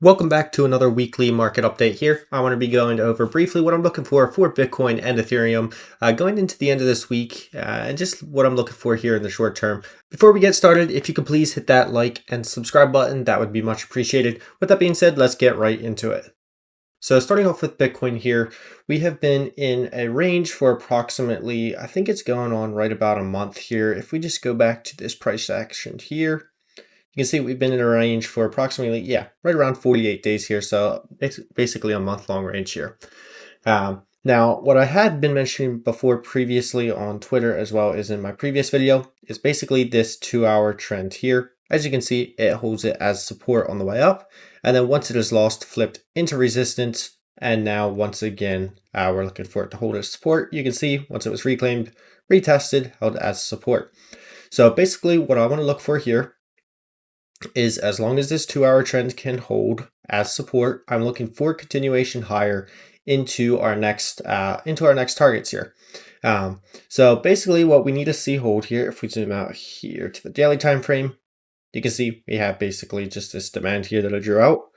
Welcome back to another weekly market update here. I want to be going over briefly what I'm looking for Bitcoin and Ethereum going into the end of this week and just what I'm looking for here in the short term. Before we get started, if you could please hit that like and subscribe button, that would be much appreciated. With that being said, let's get right into it. So starting off with Bitcoin here, we have been in a range for approximately, I think it's going on right about a month here. If we just go back to this price action here, you can see we've been in a range for approximately, right around 48 days here. So it's basically a month-long range here. Now, what I had been mentioning before previously on Twitter as well as in my previous video is basically this 2-hour trend here. As you can see, it holds it as support on the way up. And then once it is lost, flipped into resistance. And now once again, we're looking for it to hold as support. You can see once it was reclaimed, retested, held as support. So basically what I want to look for here is as long as this 2-hour trend can hold as support, I'm looking for continuation higher into our next targets here. So basically what we need to see hold here, if we zoom out here to the daily time frame, you can see we have basically just this demand here that I drew out.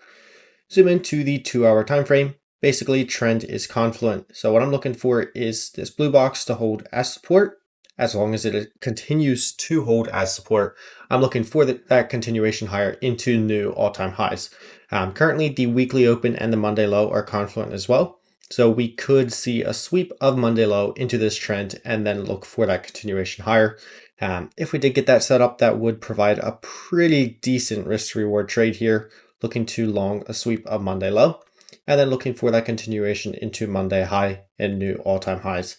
Zoom into the 2-hour time frame. Basically trend is confluent. So what I'm looking for is this blue box to hold as support. As long as it continues to hold as support, I'm looking for that continuation higher into new all-time highs. Currently, the weekly open and the Monday low are confluent as well. So we could see a sweep of Monday low into this trend and then look for that continuation higher. If we did get that set up, that would provide a pretty decent risk reward trade here, looking to long a sweep of Monday low and then looking for that continuation into Monday high and new all-time highs.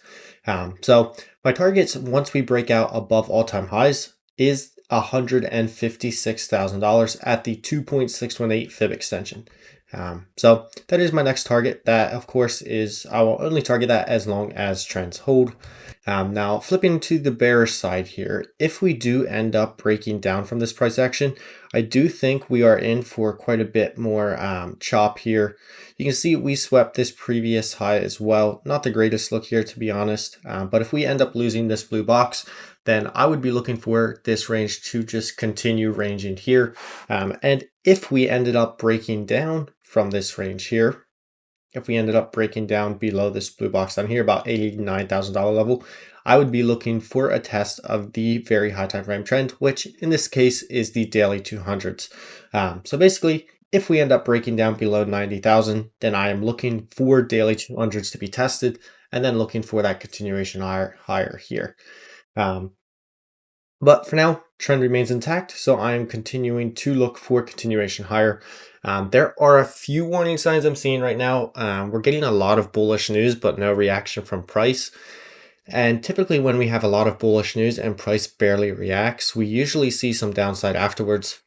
So my targets once we break out above all-time highs is $156,000 at the 2.618 fib extension. So that is my next target. That of course is, I will only target that as long as trends hold. Now flipping to the bearish side here, if we do end up breaking down from this price action, I do think we are in for quite a bit more chop here. You can see we swept this previous high as well. Not the greatest look here, to be honest, but if we end up losing this blue box, then I would be looking for this range to just continue ranging here. And if we ended up breaking down from this range here, if we ended up breaking down below this blue box down here, about $89,000 level, I would be looking for a test of the very high time frame trend, which in this case is the daily 200s. So basically, if we end up breaking down below 90,000, then I am looking for daily 200s to be tested and then looking for that continuation higher here. But for now, trend remains intact, so I am continuing to look for continuation higher. There are a few warning signs I'm seeing right now. We're getting a lot of bullish news, but no reaction from price. And typically when we have a lot of bullish news and price barely reacts, we usually see some downside afterwards.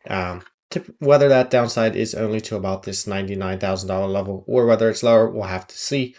Whether that downside is only to about this $99,000 level or whether it's lower, we'll have to see.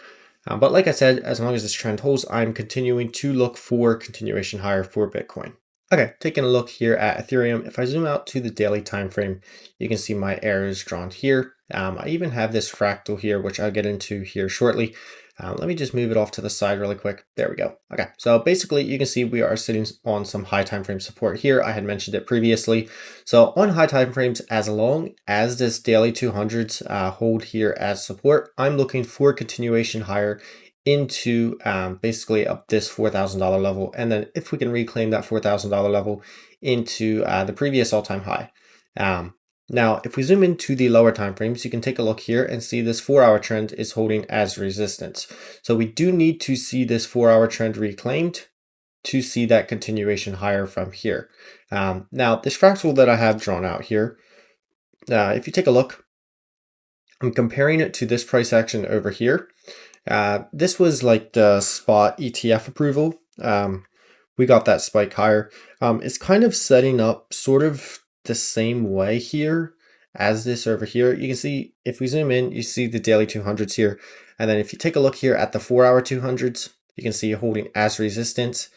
But like I said, as long as this trend holds, I'm continuing to look for continuation higher for Bitcoin. Okay, taking a look here at Ethereum, if I zoom out to the daily time frame, you can see my arrows drawn here. I even have this fractal here, which I'll get into here shortly. Let me just move it off to the side really quick. There we go. Okay, so basically you can see we are sitting on some high time frame support here. I had mentioned it previously. So on high time frames, as long as this daily 200s hold here as support, I'm looking for continuation higher into basically up this $4,000 level. And then if we can reclaim that $4,000 level into the previous all-time high. Now, if we zoom into the lower time frames, you can take a look here and see this 4-hour trend is holding as resistance. So we do need to see this 4-hour trend reclaimed to see that continuation higher from here. Now, this fractal that I have drawn out here, if you take a look, I'm comparing it to this price action over here. This was like the spot ETF approval. We got that spike higher. It's kind of setting up sort of the same way here as this over here. You can see if we zoom in, you see the daily 200s here. And then if you take a look here at the 4-hour 200s, you can see holding as resistance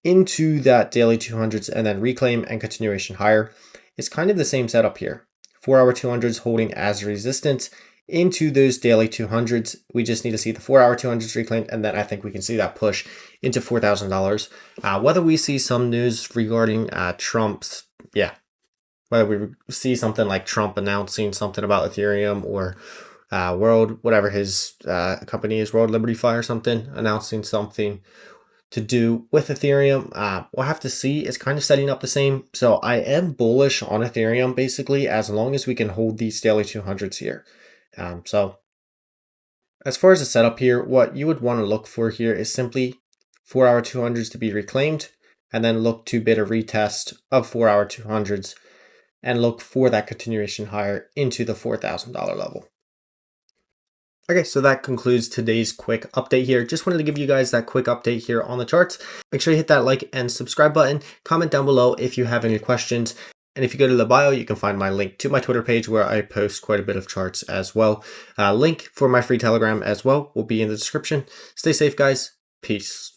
into that daily 200s and then reclaim and continuation higher. It's kind of the same setup here. 4-hour 200s holding as resistance into those daily 200s. We just need to see the 4-hour 200s reclaimed, and then I think we can see that push into $4,000. Whether we see some news regarding Trump's, whether we see something like Trump announcing something about Ethereum, or World, whatever his company is, World Liberty Fi or something, announcing something to do with Ethereum. We'll have to see. It's kind of setting up the same. So I am bullish on Ethereum, basically, as long as we can hold these daily 200s here. So as far as the setup here, what you would want to look for here is simply 4-hour 200s to be reclaimed, and then look to bid a retest of 4-hour 200s and look for that continuation higher into the $4,000 level. Okay, so that concludes today's quick update here. Just wanted to give you guys that quick update here on the charts. Make sure you hit that like and subscribe button. Comment down below if you have any questions. And if you go to the bio, you can find my link to my Twitter page where I post quite a bit of charts as well. Link for my free Telegram as well will be in the description. Stay safe, guys. Peace.